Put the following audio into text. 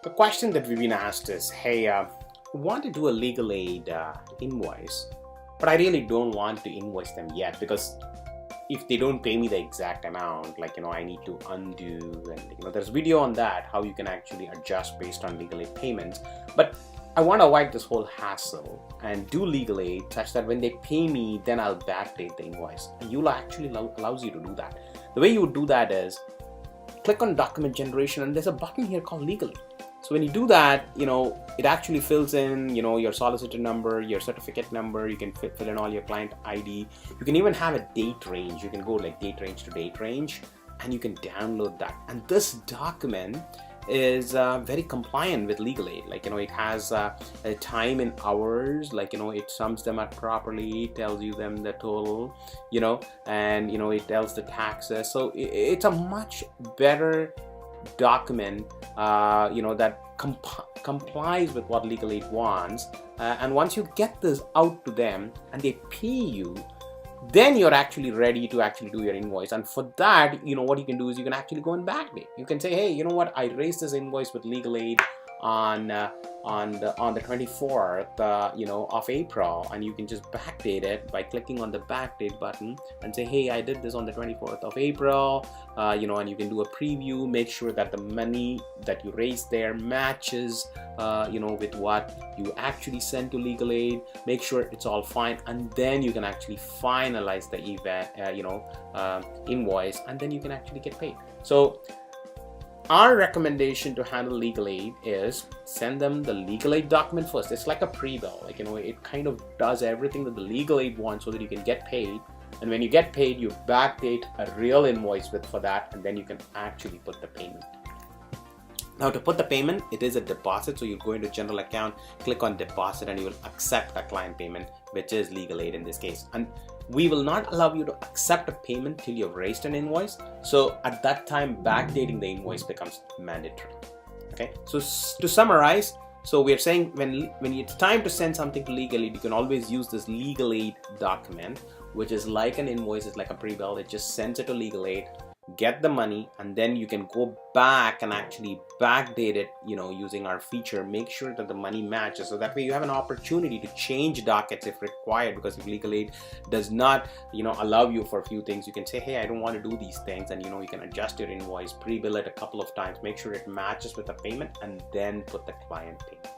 The question that we've been asked is, hey, I want to do a legal aid invoice, but I really don't want to invoice them yet because if they don't pay me the exact amount, I need to undo, and there's a video on that, how you can actually adjust based on legal aid payments. But I want to avoid this whole hassle and do legal aid such that when they pay me, then I'll backdate the invoice. And EULA actually allows you to do that. The way you would do that is click on document generation, and there's a button here called legal aid. So when you do that, it actually fills in, your solicitor number, your certificate number. You can fill in all your client ID. You can even have a date range. You can go like date range to date range, and you can download that. And this document is very compliant with legal aid. It has a time in hours, it sums them up properly, tells you them the total, and it tells the taxes. So it's a much better document that complies with what legal aid wants, and once you get this out to them and they pay you, then you're actually ready to actually do your invoice. And for that, what you can do is you can actually go and backdate. You can say, hey, you know what, I raised this invoice with legal aid on the 24th of April, and you can just backdate it by clicking on the backdate button and say, hey, I did this on the 24th of April, and you can do a preview, make sure that the money that you raised there matches with what you actually sent to legal aid, make sure it's all fine, and then you can actually finalize the invoice, and then you can actually get paid. So our recommendation to handle legal aid is send them the legal aid document first. It's like a pre-bill, it kind of does everything that the legal aid wants so that you can get paid. And when you get paid, you backdate a real invoice for that, and then you can actually put the payment. Now, to put the payment, it is a deposit. So you go into general account, click on deposit, and you will accept a client payment, which is legal aid in this case. And we will not allow you to accept a payment till you've raised an invoice. So at that time, backdating the invoice becomes mandatory. Okay. So to summarize, so we are saying when it's time to send something to legal aid, you can always use this legal aid document, which is like an invoice. It's like a pre-bill. It just sends it to legal aid, get the money, and then you can go back and actually backdate it, using our feature. Make sure that the money matches, so that way you have an opportunity to change dockets if required, because if legal aid does not allow you for a few things, you can say, hey, I don't want to do these things, and you can adjust your invoice, pre-bill it a couple of times, make sure it matches with the payment, and then put the client payment.